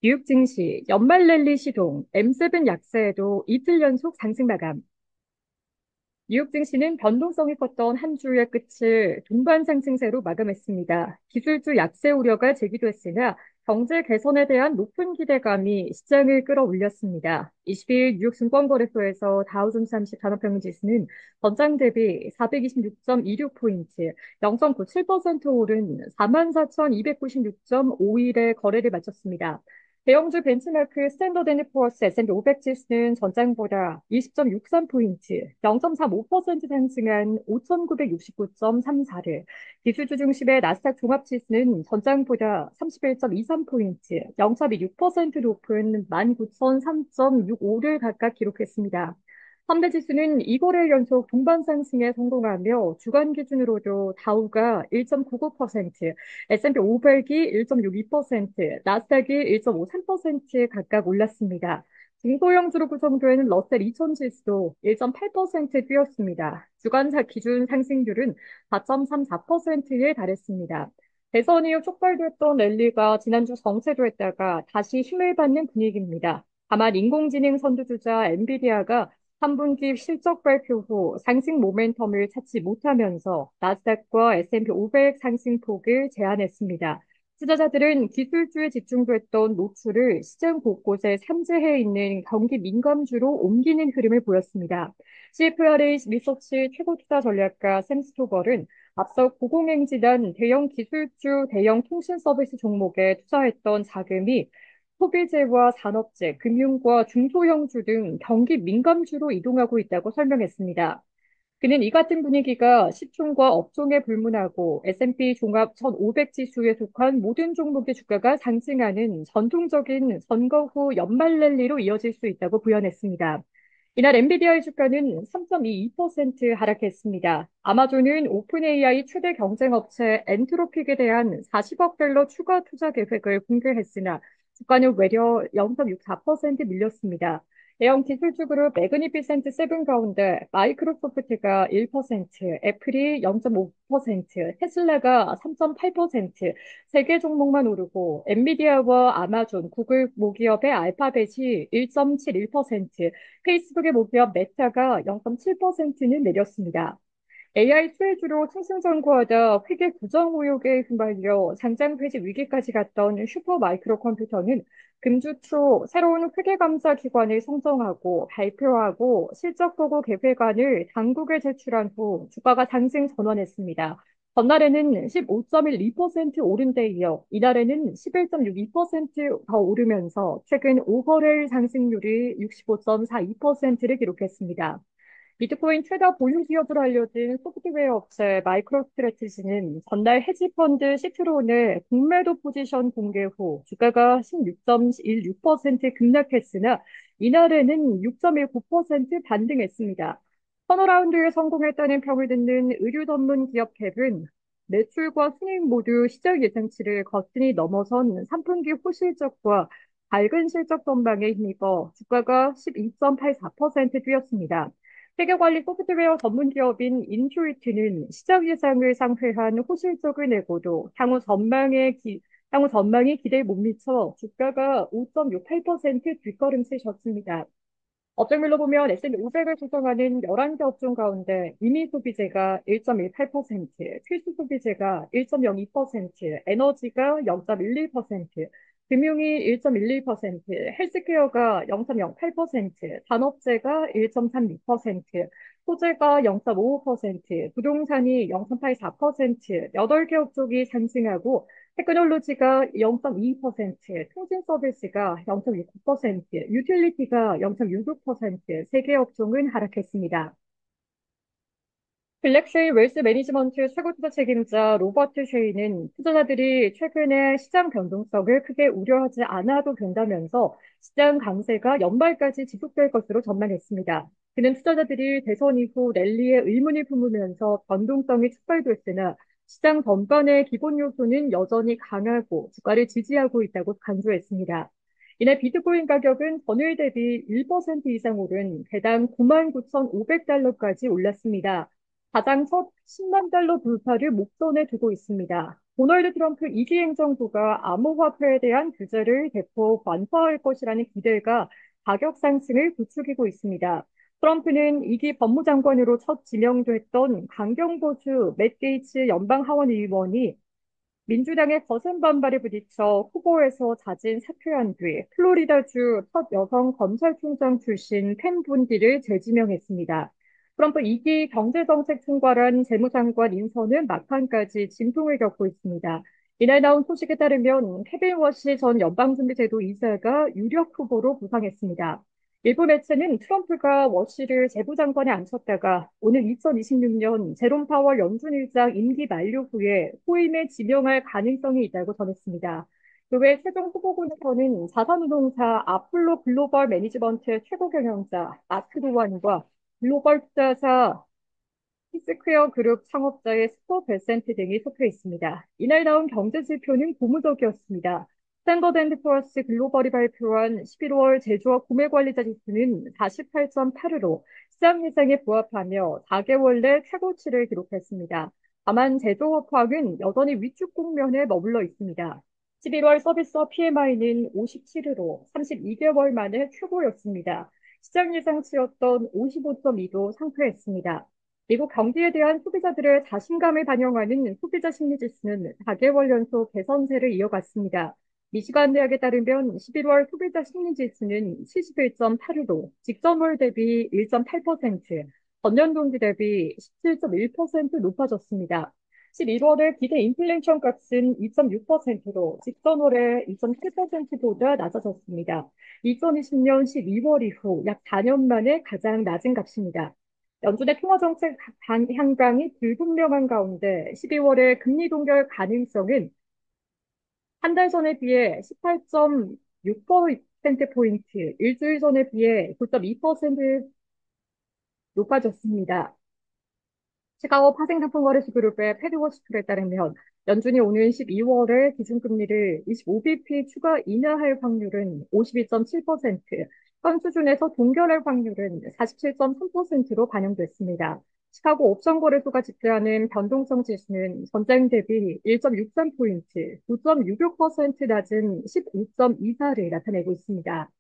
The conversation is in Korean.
뉴욕 증시 연말 랠리 시동, M7 약세에도 이틀 연속 상승 마감. 뉴욕 증시는 변동성이 컸던 한 주의 끝을 동반 상승세로 마감했습니다. 기술주 약세 우려가 제기됐으나 경제 개선에 대한 높은 기대감이 시장을 끌어올렸습니다. 22일 뉴욕 증권거래소에서 다우존스 30 산업평균 지수는 전장 대비 426.26포인트, 0.97% 오른 44,296.51의 거래를 마쳤습니다. 대형주 벤치마크 스탠더드 앤 푸어스 S&P 500 지수는 전장보다 20.63포인트, 0.35% 상승한 5,969.34를, 기술주 중심의 나스닥 종합지수는 전장보다 31.23포인트, 0.26% 높은 19,003.65를 각각 기록했습니다. 3대 지수는 2거래일 연속 동반 상승에 성공하며 주간 기준으로도 다우가 1.99%, S&P 500이 1.62%, 나스닥이 1.53% 각각 올랐습니다. 중소형주로 구성된 러셀 2000 지수도 1.8% 뛰었습니다. 주간 기준 상승률은 4.34%에 달했습니다. 대선 이후 촉발됐던 랠리가 지난주 정체됐다가 다시 힘을 받는 분위기입니다. 다만 인공지능 선두주자 엔비디아가 3분기 실적 발표 후 상승 모멘텀을 찾지 못하면서 나스닥과 S&P 500 상승폭을 제한했습니다. 투자자들은 기술주에 집중됐던 노출을 시장 곳곳에 삼재해 있는 경기 민감주로 옮기는 흐름을 보였습니다. CFRA 리서치 최고 투자 전략가 샘 스토벌은 앞서 고공행진한 대형 기술주, 대형 통신 서비스 종목에 투자했던 자금이 소비재와 산업재, 금융과 중소형주 등 경기 민감주로 이동하고 있다고 설명했습니다. 그는 이 같은 분위기가 시총과 업종에 불문하고 S&P 종합 1500 지수에 속한 모든 종목의 주가가 상승하는 전통적인 선거 후 연말 랠리로 이어질 수 있다고 부연했습니다. 이날 엔비디아의 주가는 3.22% 하락했습니다. 아마존은 오픈 AI 최대 경쟁업체 엔트로픽에 대한 40억 달러 추가 투자 계획을 공개했으나 주가는 외려 0.64% 밀렸습니다. 대형 기술주 그룹 매그니피센트 세븐 가운데 마이크로소프트가 1%, 애플이 0.5%, 테슬라가 3.8%, 세 개 종목만 오르고 엔비디아와 아마존, 구글 모기업의 알파벳이 1.71%, 페이스북의 모기업 메타가 0.7%는 내렸습니다. AI 수혜주로 승승장구하다 회계 구정 의혹에 휘말려 상장 폐지 위기까지 갔던 슈퍼마이크로 컴퓨터는 금주 초 새로운 회계감사 기관을 선정하고 발표하고 실적 보고 계획안을 당국에 제출한 후 주가가 상승 전환했습니다. 전날에는 15.12% 오른 데 이어 이날에는 11.62%더 오르면서 최근 5거래일 상승률이 65.42%를 기록했습니다. 비트코인 최다 보유 기업으로 알려진 소프트웨어 업체 마이크로스트래티지는 전날 헤지펀드 시트론의 공매도 포지션 공개 후 주가가 16.16% 급락했으나 이날에는 6.19% 반등했습니다. 턴어라운드에 성공했다는 평을 듣는 의류 전문 기업 캡은 매출과 수익 모두 시장 예상치를 거뜬히 넘어선 3분기 호실적과 밝은 실적 전망에 힘입어 주가가 12.84% 뛰었습니다. 세계관리 소프트웨어 전문 기업인 인투이트는 시장 예상을 상회한 호실적을 내고도 향후 전망이 기대에 못 미쳐 주가가 5.68% 뒷걸음질 쳤습니다. 업종별로 보면 S&P 500을 구성하는 11개 업종 가운데 이미 소비재가 1.18%, 필수 소비재가 1.02%, 에너지가 0.11%, 금융이 1.12%, 헬스케어가 0.08%, 산업재가 1.36%, 소재가 0.55%, 부동산이 0.84%, 8개 업종이 상승하고 테크놀로지가 0.22%, 통신 서비스가 0.69%, 유틸리티가 0.66%, 세 개 업종은 하락했습니다. 블랙쉐이 웰스 매니지먼트 최고 투자 책임자 로버트 쉐이는 투자자들이 최근에 시장 변동성을 크게 우려하지 않아도 된다면서 시장 강세가 연말까지 지속될 것으로 전망했습니다. 그는 투자자들이 대선 이후 랠리에 의문을 품으면서 변동성이 촉발됐으나 시장 전반의 기본 요소는 여전히 강하고 주가를 지지하고 있다고 강조했습니다. 이날 비트코인 가격은 전일 대비 1% 이상 오른 개당 99,500달러까지 올랐습니다. 가장 첫 10만 달러 돌파를 목전에 두고 있습니다. 도널드 트럼프 2기 행정부가 암호화폐에 대한 규제를 대폭 완화할 것이라는 기대가 가격 상승을 부추기고 있습니다. 트럼프는 2기 법무장관으로 첫 지명됐던 강경보수 맷 게이츠 연방하원 의원이 민주당의 거센 반발에 부딪혀 후보에서 자진 사퇴한 뒤 플로리다주 첫 여성 검찰총장 출신 펜 분디를 재지명했습니다. 트럼프 2기 경제정책 총괄한 재무장관 인선은 막판까지 진통을 겪고 있습니다. 이날 나온 소식에 따르면 케빈 워시 전 연방준비제도 이사가 유력 후보로 부상했습니다. 일부 매체는 트럼프가 워시를 재무장관에 앉혔다가 오늘 2026년 제롬 파월 연준의장 임기 만료 후에 후임에 지명할 가능성이 있다고 전했습니다. 그 외 최종 후보군에서는 자산운용사 아폴로 글로벌 매니지먼트의 최고 경영자 마크 도완과 글로벌 투자사 히스퀘어 그룹 창업자의 스포 베센트 등이 속해 있습니다. 이날 나온 경제 지표는 고무적이었습니다. 스탠더드 앤드 푸어스 글로벌이 발표한 11월 제조업 구매 관리자 지수는 48.8으로 시장 예상에 부합하며 4개월 내 최고치를 기록했습니다. 다만 제조업황은 여전히 위축 국면에 머물러 있습니다. 11월 서비스업 PMI는 57으로 32개월 만에 최고였습니다. 시장 예상치였던 55.2도 상회했습니다. 미국 경기에 대한 소비자들의 자신감을 반영하는 소비자 심리지수는 4개월 연속 개선세를 이어갔습니다. 미시간 대학에 따르면 11월 소비자 심리지수는 71.8로 직전월 대비 1.8%, 전년 동기 대비 17.1% 높아졌습니다. 11월의 기대 인플레이션 값은 2.6%로 직전월의 2.7%보다 낮아졌습니다. 2020년 12월 이후 약 4년 만에 가장 낮은 값입니다. 연준의 통화정책 향방이 불분명한 가운데 12월의 금리 동결 가능성은 한 달 전에 비해 18.6%포인트, 일주일 전에 비해 9.2% 높아졌습니다. 시카고 파생상품거래소 그룹의 패드워치툴에 따르면 연준이 오는 12월에 기준금리를 25bp 추가 인하할 확률은 52.7%, 현 수준에서 동결할 확률은 47.3%로 반영됐습니다. 시카고 옵션거래소가 집계하는 변동성 지수는 전장 대비 1.63포인트, 9.66% 낮은 15.24를 나타내고 있습니다.